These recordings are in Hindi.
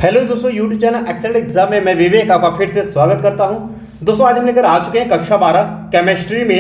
हेलो दोस्तों, यूट्यूब चैनल एक्सेलेंट एग्जाम में मैं विवेक आपका फिर से स्वागत करता हूं। दोस्तों आज हम लेकर आ चुके हैं कक्षा 12 केमिस्ट्री में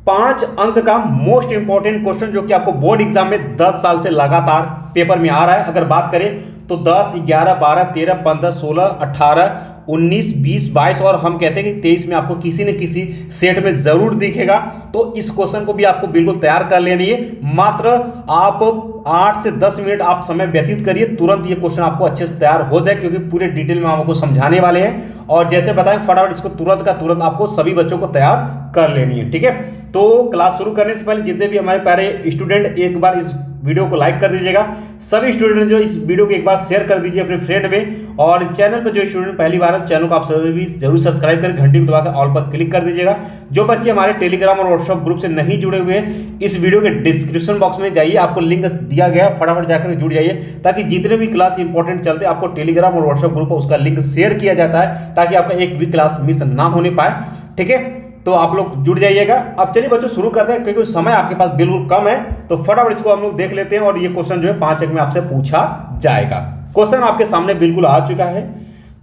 5 अंक का मोस्ट इंपॉर्टेंट क्वेश्चन जो कि आपको बोर्ड एग्जाम में 10 साल से लगातार पेपर में आ रहा है। अगर बात करें तो 10, 11, 12, 13, 15, 16, 18, 19, 20, 22 और हम कहते हैं कि 23 में आपको किसी न किसी सेट में जरूर दिखेगा। तो इस क्वेश्चन को भी आपको बिल्कुल तैयार कर लेनी है। मात्र आप 8 से 10 मिनट आप समय व्यतीत करिए, तुरंत ये क्वेश्चन आपको अच्छे से तैयार हो जाए, क्योंकि पूरे डिटेल में हम आपको समझाने वाले हैं। और जैसे बताएं फटाफट इसको तुरंत का तुरंत आपको सभी बच्चों को तैयार कर लेनी है। ठीक है, तो क्लास शुरू करने से पहले जितने भी हमारे प्यारे स्टूडेंट एक बार इस वीडियो को लाइक कर दीजिएगा। सभी स्टूडेंट जो इस वीडियो को एक बार शेयर कर दीजिए अपने फ्रेंड में। और इस चैनल पर जो स्टूडेंट पहली बार है, चैनल को आप सभी भी जरूर सब्सक्राइब करें, घंटी को दबाकर ऑल पर क्लिक कर दीजिएगा। जो बच्चे हमारे टेलीग्राम और व्हाट्सएप ग्रुप से नहीं जुड़े हुए हैं, इस वीडियो के डिस्क्रिप्शन बॉक्स में जाइए, आपको लिंक दिया गया, फटाफट जाकर जुड़ जाइए, ताकि जितने भी क्लास इंपॉर्टेंट चलते हैं आपको टेलीग्राम और व्हाट्सएप ग्रुप पर उसका लिंक शेयर किया जाता है, ताकि आपका एक भी क्लास मिस ना होने पाए। ठीक है, तो आप लोग जुड़ जाइएगा। अब चलिए बच्चों शुरू करते हैं, क्योंकि समय आपके पास बिल्कुल कम है, तो फटाफट इसको हम लोग देख लेते हैं। और ये क्वेश्चन जो है 5 अंक में आपसे पूछा जाएगा। क्वेश्चन आपके सामने बिल्कुल आ चुका है,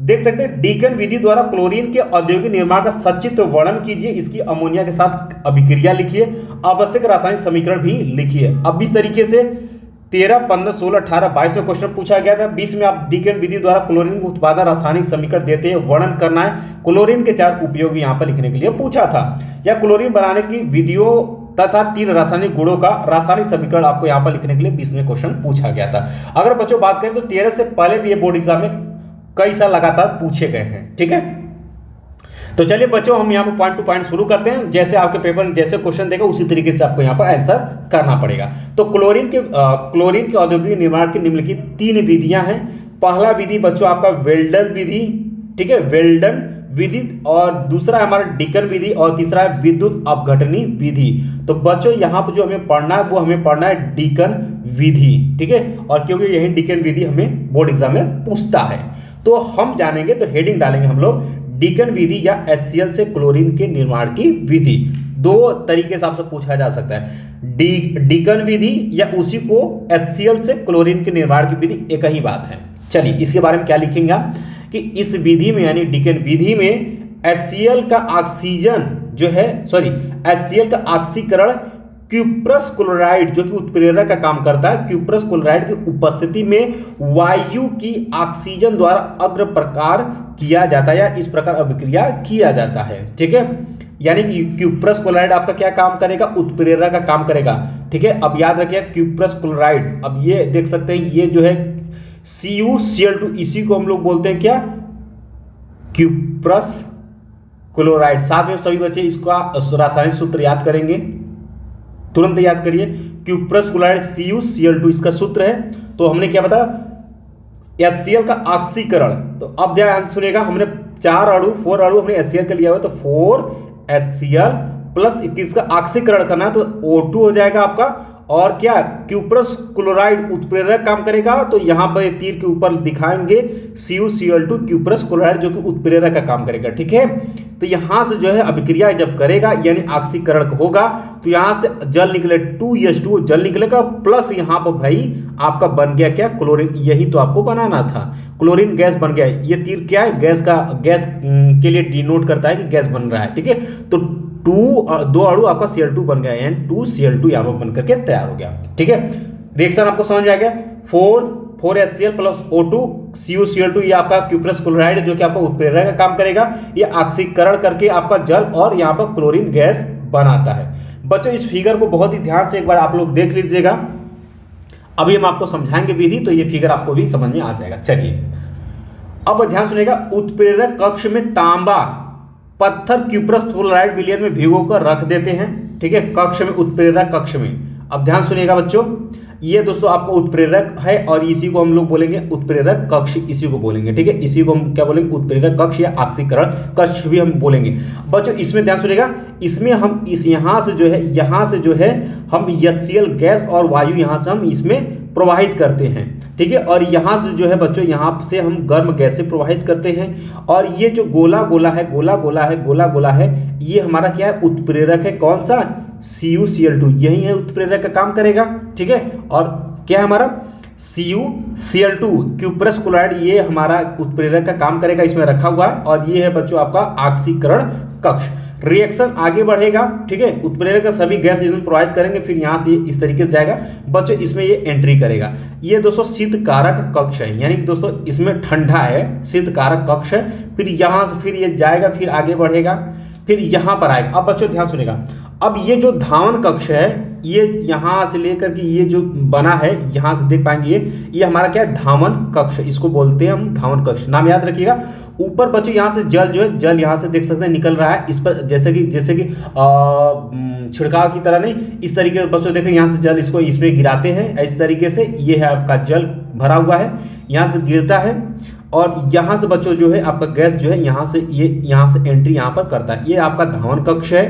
देख सकते हैं। डीकन विधि द्वारा क्लोरीन के औद्योगिक निर्माण का सचित्र वर्णन कीजिए, इसकी अमोनिया के साथ अभिक्रिया लिखिए, आवश्यक रासायनिक समीकरण भी लिखिए। अब इस तरीके से 13, 15, 16, 18, 22 में क्वेश्चन पूछा गया था। 20 में आप डीकन विधि द्वारा क्लोरीन उत्पादन रासायनिक समीकरण देते हैं, वर्णन करना है। क्लोरीन के 4 उपयोग यहाँ पर लिखने के लिए पूछा था, या क्लोरीन बनाने की विधियों तथा 3 रासायनिक गुणों का रासायनिक समीकरण आपको यहाँ पर लिखने के लिए 20 में क्वेश्चन पूछा गया था। अगर बच्चों बात करें तो 13 से पहले भी ये बोर्ड एग्जाम में कई साल लगातार पूछे गए हैं। ठीक है, तो चलिए बच्चों हम यहाँ पर पॉइंट टू पॉइंट शुरू करते हैं। जैसे आपके पेपर में जैसे क्वेश्चन देगा उसी तरीके से आपको यहाँ पर आंसर करना पड़ेगा। तो क्लोरीन के औद्योगिक निर्माण की निम्नलिखित 3 विधियां हैं। पहला विधि बच्चों आपका वेल्डन विधि, ठीक है, वेल्डन विधि, और दूसरा है हमारा डीकन विधि, और तीसरा है विद्युत अपघटनी विधि। तो बच्चों यहाँ पर जो हमें पढ़ना है वो हमें पढ़ना है डीकन विधि। ठीक है, और क्योंकि यही डीकन विधि हमें बोर्ड एग्जाम में पूछता है, तो हम जानेंगे, तो हेडिंग डालेंगे हम लोग डीकन विधि या HCl से क्लोरीन के निर्माण की विधि। 2 तरीके से आपसे पूछा जा सकता है, डीकन विधि या उसी को HCl से क्लोरीन के निर्माण की विधि, एक ही बात है। चलिए इसके बारे में क्या लिखेंगे आप, कि इस विधि में यानी डीकन विधि में HCl का ऑक्सीजन जो है, HCl का ऑक्सीकरण क्यूप्रस क्लोराइड जो कि उत्प्रेरक का काम करता है, क्यूप्रस क्लोराइड की उपस्थिति में वायु की ऑक्सीजन द्वारा अग्र प्रकार किया जाता है, या इस प्रकार अभिक्रिया किया जाता है। ठीक है, यानी कि क्यूप्रस क्लोराइड आपका क्या काम करेगा, उत्प्रेरक का काम करेगा। ठीक है, अब याद रखिए क्यूप्रस क्लोराइड, अब ये देख सकते हैं ये जो है CuCl2, इसी को हम लोग बोलते हैं क्या, क्यूप्रस क्लोराइड। साथ में सभी बच्चे इसका रासायनिक सूत्र याद करेंगे, तुरंत याद करिए, क्यूप्रस क्लोराइड CuCl2 इसका सूत्र है। तो हमने क्या बताया, HCl का ऑक्सीकरण। तो अब ध्यान सुनिएगा, हमने 4 अणु 4 अणु हमने HCl का लिया हुआ, तो 4HCl प्लस 21 का ऑक्सीकरण करना है, तो O2 हो जाएगा आपका। और क्या, क्यूप्रस क्लोराइड उत्प्रेरक काम करेगा, तो यहां पर तीर के ऊपर दिखाएंगे CuCl2 क्यूप्रस क्लोराइड जो कि उत्प्रेरक का काम करेगा। ठीक है, तो यहां से जो है अभिक्रिया जब करेगा यानी ऑक्सीकरण होगा, तो यहां से जल निकले 2H2 जल निकलेगा, प्लस यहां पर भाई आपका बन गया क्या, क्लोरीन। यही तो आपको बनाना था, क्लोरीन गैस बन गया। ये तीर क्या है, गैस के लिए डिनोट करता है कि गैस बन रहा है। ठीक है, तो 2 अणु आपका Cl2 बन गया, यानी 2Cl2 यहाँ पर बन करके तैयार हो गया। ठीक है, रिएक्शन आपको समझ में आ गया। 4HCl प्लस O2 CuCl2, ये आपका क्यूप्रस क्लोराइड जो कि आपका उत्प्रेरक का काम करेगा, ये ऑक्सीकरण करके आपका जल और यहाँ पर क्लोरीन गैस बनाता है। बच्चों इस फिगर को बहुत ही ध्यान से एक बार आप लोग देख लीजिएगा, अभी हम आपको समझाएंगे विधि, तो ये फिगर आपको भी समझ में आ जाएगा। चलिए अब ध्यान सुनिएगा, उत्प्रेरक कक्ष में तांबा पत्थर क्यूप्रस क्लोराइड विलयन में भिगो कर रख देते हैं। ठीक है, कक्ष में, उत्प्रेरक कक्ष में। अब ध्यान सुनिएगा बच्चों, ये दोस्तों आपको उत्प्रेरक है, और इसी को हम लोग बोलेंगे उत्प्रेरक कक्ष, इसी को बोलेंगे। ठीक है, इसी को हम क्या बोलेंगे, उत्प्रेरक कक्ष या ऑक्सीकरण कक्ष भी हम बोलेंगे। बच्चों इसमें ध्यान सुनिएगा, इसमें हम यहाँ से जो है हम HCl गैस और वायु यहाँ से हम इसमें प्रवाहित करते हैं। ठीक है, और यहाँ से जो है बच्चों, यहाँ से हम गर्म गैसें प्रवाहित करते हैं। और ये जो गोला गोला है, ये हमारा क्या है, उत्प्रेरक है। कौन सा, CuCl2, यही है उत्प्रेरक का काम करेगा। ठीक है, और क्या है हमारा CuCl2 क्यूप्रस क्लोराइड, ये हमारा उत्प्रेरक का काम करेगा, इसमें रखा हुआ है। और ये है बच्चों आपका ऑक्सीकरण कक्ष। रिएक्शन आगे बढ़ेगा, ठीक है, उत्प्रेरक का सभी गैस इसमें प्रोवाइड करेंगे, फिर यहाँ से इस तरीके से जाएगा बच्चों, इसमें ये एंट्री करेगा। ये दोस्तों शीत कारक कक्ष है, यानी कि दोस्तों इसमें ठंडा है, शीत कारक कक्ष है। फिर यहाँ से फिर ये जाएगा, फिर आगे बढ़ेगा, फिर यहाँ पर आएगा। अब बच्चों ध्यान सुनेगा, अब ये जो धावन कक्ष है, ये यहाँ से लेकर के ये जो बना है, यहाँ से देख पाएंगे ये हमारा क्या है, धावन कक्ष, इसको बोलते हैं हम धावन कक्ष, नाम याद रखिएगा। ऊपर बच्चों यहाँ से जल जो है, जल यहाँ से देख सकते हैं निकल रहा है, इस पर जैसे कि छिड़काव की तरह नहीं, इस तरीके से बच्चों देखें, यहाँ से जल इसको इसमें गिराते हैं, इस तरीके से ये है आपका जल भरा हुआ है, यहाँ से गिरता है, और यहाँ से बच्चों जो है आपका गैस जो है यहाँ से यहाँ से एंट्री यहाँ पर करता है। ये आपका धावन कक्ष है,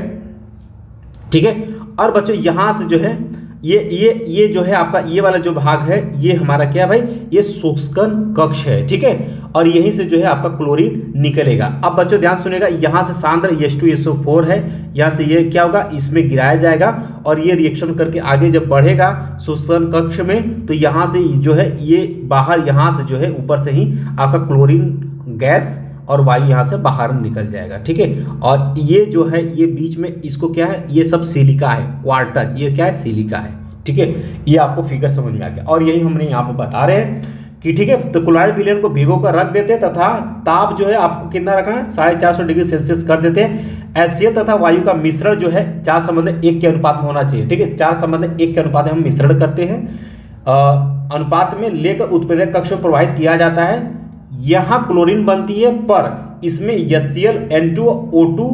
ठीक है। और बच्चों यहाँ से जो है ये जो है आपका ये वाला जो भाग है, ये हमारा क्या है भाई, ये शुष्कन कक्ष है, ठीक है। और यहीं से जो है आपका क्लोरीन निकलेगा। अब बच्चों ध्यान सुनेगा, यहाँ से सांद्र H2SO4 है, यहाँ से ये क्या होगा, इसमें गिराया जाएगा, और ये रिएक्शन करके आगे जब बढ़ेगा शुष्कन कक्ष में, तो यहाँ से जो है ये बाहर, यहाँ से जो है ऊपर से ही आपका क्लोरीन गैस और वायु यहाँ से बाहर निकल जाएगा, ठीक है। और ये जो है ये बीच में इसको क्या है, ये सब सिलिका है, क्वार्टर, ये क्या है, सिलिका है, ठीक है। ये आपको फिगर समझ में आ गया। और यही हमने यहाँ पे बता रहे हैं कि ठीक है, तो क्लोराइड विलयन को भिगो कर रख देते हैं, तथा ताप जो है आपको कितना रखना है, 450 डिग्री सेल्सियस कर देते हैं। HCl तथा वायु का मिश्रण जो है 4:1 के अनुपात में होना चाहिए, ठीक है। 4:1 के अनुपात में हम मिश्रण करते हैं, अनुपात में लेकर उत्प्रेरक कक्ष में प्रवाहित किया जाता है। यहाँ क्लोरीन बनती है, पर इसमें HCl, N2O2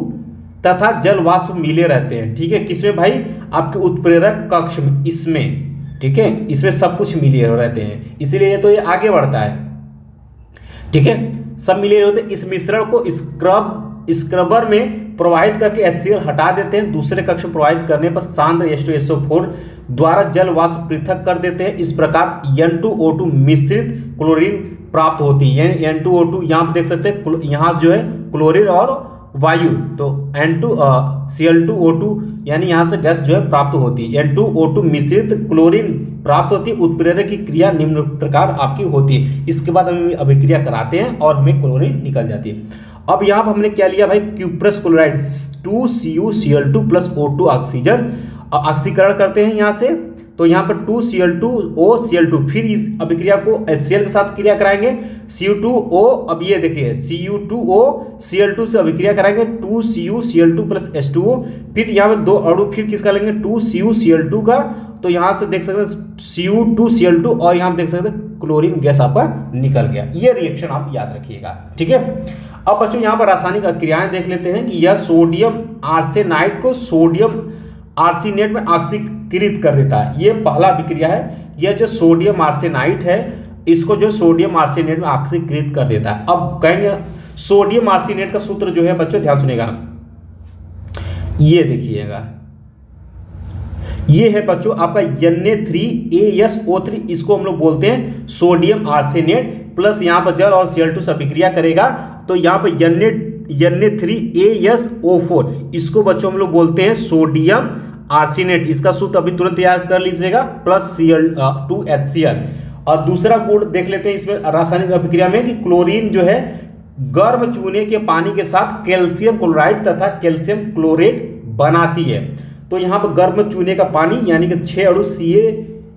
तथा जल वाष्प मिले रहते हैं, ठीक है। किसमें भाई, आपके उत्प्रेरक कक्ष में, इसमें, ठीक है, इसमें सब कुछ मिले रहते हैं, इसीलिए तो ये आगे बढ़ता है, ठीक है, सब मिले होते हैं। इस मिश्रण को स्क्रबर में प्रवाहित करके HCl हटा देते हैं। दूसरे कक्ष में प्रवाहित करने पर सांद्र H2SO4 द्वारा जल वाष्प पृथक कर देते हैं। इस प्रकार N2O2 मिश्रित क्लोरीन प्राप्त होती है, यानी N2O2 यहाँ पर देख सकते हैं, यहाँ जो है क्लोरीन और वायु, तो Cl2O2 यानी यहाँ से गैस जो है प्राप्त होती है। N2O2 मिश्रित क्लोरीन प्राप्त होती है। उत्प्रेरक की क्रिया निम्न प्रकार आपकी होती है। इसके बाद हम अभिक्रिया कराते हैं और हमें क्लोरीन निकल जाती है। अब यहाँ पर हमने क्या लिया भाई, cuprous chloride 2CuCl2 plus O2 oxygen, ऑक्सीकरण करते हैं यहाँ से, तो यहाँ पर 2Cl2OCl2, फिर इस अभिक्रिया को HCl के साथ क्रिया कराएंगे, Cu2O, अब ये देखिए Cu2OCl2 से अभिक्रिया कराएंगे 2CuCl2 प्लस H2O, फिर यहाँ पर दो अणु फिर किसका लेंगे, 2CuCl2 का, तो यहाँ से देख सकते हैं Cu2Cl2, और यहाँ देख सकते हैं क्लोरीन गैस आपका निकल गया। ये रिएक्शन आप याद रखिएगा, ठीक है। अब बच्चों यहाँ पर रासायनिक क्रियाएं देख लेते हैं कि यह सोडियम आर्सेनाइड को सोडियम आर्सेनेट में ऑक्सीकृत कर देता है। ये पहला अभिक्रिया है। यह जो सोडियम आर्सेनाइड है, इसको जो सोडियम आर्सेनेट में ऑक्सीकृत कर देता है। अब कहेंगे सोडियम आर्सेनेट का सूत्र जो है बच्चों ध्यान सुनेगा, ये देखिएगा, ये है बच्चों आपका Na3ASO3, इसको हम लोग बोलते हैं सोडियम आर्सेनेट, प्लस यहाँ पर जल और Cl2 से अभिक्रिया करेगा, तो यहाँ पर Na3ASO4, इसको बच्चों हम लोग बोलते हैं सोडियम आर्सेनेट। इसका सूत्र अभी तुरंत याद कर लीजिएगा, प्लस Cl2HCl। और दूसरा गुण देख लेते हैं इसमें रासायनिक अभिक्रिया में कि क्लोरीन जो है गर्म चूने के पानी के साथ कैल्शियम क्लोराइड तथा कैल्शियम क्लोरेट बनाती है। तो यहाँ पर गर्म चूने का पानी यानी कि 6 अणु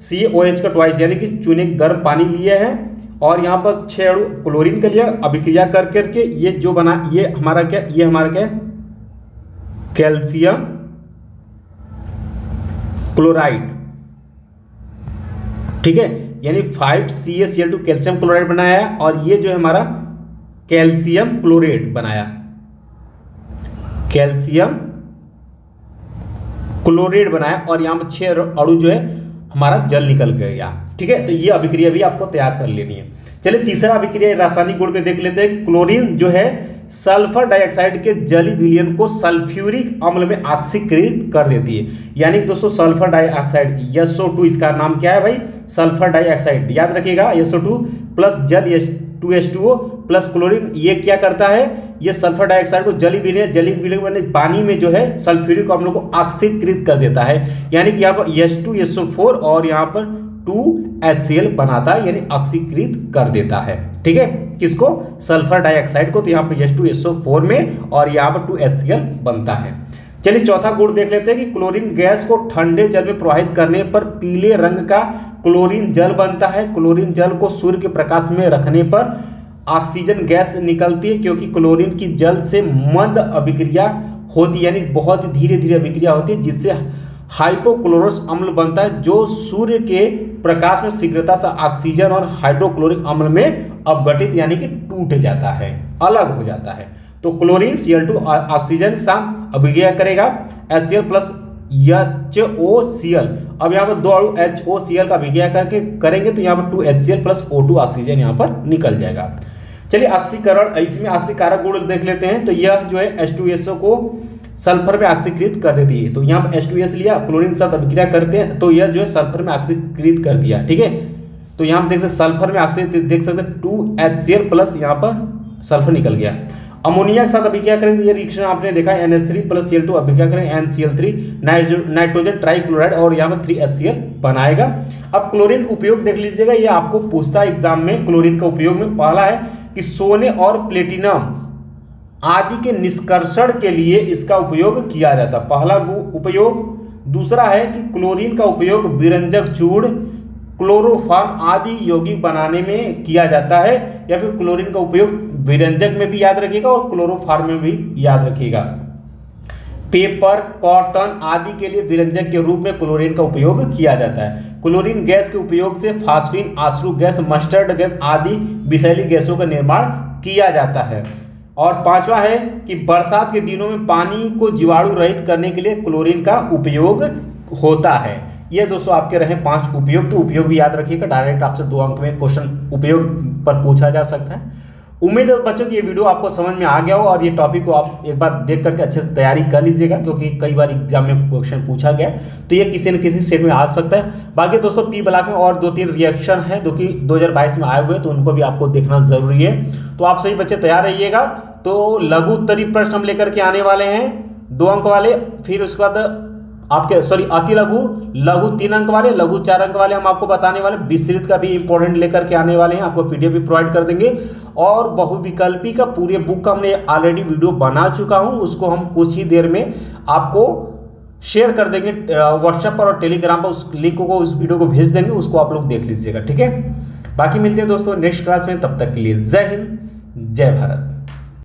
CaOH का ट्वाइस, यानी कि चूने गर्म पानी लिए हैं, और यहाँ पर 6 अणु क्लोरीन के लिए अभिक्रिया कर करके ये जो बना, ये हमारा क्या, ये हमारा क्या, कैल्शियम क्लोराइड, ठीक है, यानी 5CaCl2 कैल्शियम क्लोराइड बनाया, और ये जो है हमारा कैल्शियम क्लोरेट बनाया, कैल्शियम क्लोरेट बनाया, और यहाँ पर 6 अणु जो है हमारा जल निकल गया, ठीक है। तो ये अभिक्रिया भी आपको तैयार कर लेनी है। चलिए तीसरा अभिक्रिया रासायनिक गुण में देख लेते हैं कि क्लोरीन जो है सल्फर डाइऑक्साइड के जलीय विलयन को सल्फ्यूरिक अम्ल में ऑक्सीकृत कर देती है। यानी कि दोस्तों सल्फर डाइऑक्साइड SO2, इसका नाम क्या है भाई, सल्फर डाइऑक्साइड, याद रखिएगा, SO2 प्लस जल 2H2O प्लस क्लोरीन, ये क्या करता है, ये सल्फर डाइऑक्साइड को जलीय विलयन पानी में जो है सल्फ्यूरिक अम्ल को ऑक्सीकृत कर देता है। यानी कि यहाँ पर H2SO4 और यहाँ पर 2HCl बनाता है, यानी ऑक्सीकृत कर देता है। ठीक है, किसको? सल्फर डाइऑक्साइड को। तो यहाँ पर H2SO4 में और यहाँ पर 2HCl बनता है। चलिए चौथा गुण देख लेते हैं कि क्लोरीन गैस को ठंडे जल में प्रवाहित करने पर पीले रंग का क्लोरीन जल बनता है। क्लोरीन जल को सूर्य के प्रकाश में रखने पर ऑक्सीजन गैस निकलती है, क्योंकि क्लोरीन की जल से मंद अभिक्रिया होती है, यानी बहुत धीरे धीरे अभिक्रिया होती है, जिससे हाइपोक्लोरस अम्ल बनता है, जो सूर्य के प्रकाश में शीघ्रता से ऑक्सीजन और हाइड्रोक्लोरिक अम्ल में अपघटित यानी कि टूट जाता है, अलग हो जाता है। तो क्लोरीन Cl2 ऑक्सीजन के साथ अभिक्रिया करेगा HCl प्लस HOCl। अब यहाँ पर दो अणु HOCl का अभिक्रिया करके करेंगे तो यहाँ पर 2HCl प्लस O2 ऑक्सीजन यहाँ पर निकल जाएगा। चलिए ऑक्सीकरण, इसमें ऑक्सीकारक गुण देख लेते हैं। तो यह जो है H2SO को सल्फर में ऑक्सीकृत कर देती है। तो यहाँ पर H2S लिया, क्लोरीन के साथ अभिक्रिया करते हैं तो यह जो है सल्फर में ऑक्सीकृत कर दिया। ठीक है, तो यहाँ पर देख सकते सल्फर में ऑक्सीकृत देख सकते 2HCl प्लस यहाँ पर सल्फर निकल गया। अमोनिया के साथ अभिक्रिया करेंगे, ये रिएक्शन आपने देखा है NH3 प्लस Cl2 अभिक्रिया करेंगे NCl3 नाइट्रोजन ट्राइक्लोराइड और यहाँ पर 3HCl बनाएगा। अब क्लोरीन का उपयोग देख लीजिएगा, ये आपको पूछता है एग्जाम में। क्लोरीन का उपयोग में पहला है कि सोने और प्लेटिनम आदि के निष्कर्षण के लिए इसका उपयोग किया जाता है, पहला उपयोग। दूसरा है कि क्लोरीन का उपयोग विरंजक चूर्ण, क्लोरोफॉर्म आदि यौगिक बनाने में किया जाता है, या फिर क्लोरीन का उपयोग विरंजक में भी याद रखिएगा और क्लोरोफॉर्म में भी याद रखिएगा। पेपर, कॉटन आदि के लिए विरंजक के रूप में क्लोरीन का उपयोग किया जाता है। क्लोरीन गैस के उपयोग से फास्फीन, आश्रु गैस, मस्टर्ड गैस आदि विषैली गैसों का निर्माण किया जाता है। और पांचवा है कि बरसात के दिनों में पानी को जीवाणु रहित करने के लिए क्लोरीन का उपयोग होता है। ये दोस्तों आपके रहे 5 उपयोग, तो उपयोग भी याद रखिएगा। डायरेक्ट आपसे 2 अंक में क्वेश्चन उपयोग पर पूछा जा सकता है। उम्मीद है बच्चों कि ये वीडियो आपको समझ में आ गया हो और ये टॉपिक को आप एक बार देख करके अच्छे से तैयारी कर लीजिएगा, क्योंकि कई बार एग्जाम में क्वेश्चन पूछा गया तो ये किसी न किसी सेट में आ सकता है। बाकी दोस्तों पी ब्लॉक में और 2-3 रिएक्शन है जो कि 2022 में आए हुए, तो उनको भी आपको देखना जरूरी है। तो आप सभी बच्चे तैयार रहिएगा। तो लघु उत्तरीय प्रश्न हम लेकर के आने वाले हैं 2 अंक वाले, फिर उसके बाद आपके अति लघु, लघु 3 अंक वाले, लघु 4 अंक वाले हम आपको बताने वाले। विस्तृत का भी इंपॉर्टेंट लेकर के आने वाले हैं, आपको पीडीएफ भी प्रोवाइड कर देंगे। और बहुविकल्पी का पूरे बुक का हमने ऑलरेडी वीडियो बना चुका हूं, उसको हम कुछ ही देर में आपको शेयर कर देंगे व्हाट्सएप पर और टेलीग्राम पर। उस लिंक को, उस वीडियो को भेज देंगे, उसको आप लोग देख लीजिएगा। ठीक है, बाकी मिलते हैं दोस्तों नेक्स्ट क्लास में, तब तक के लिए जय हिंद, जय भारत।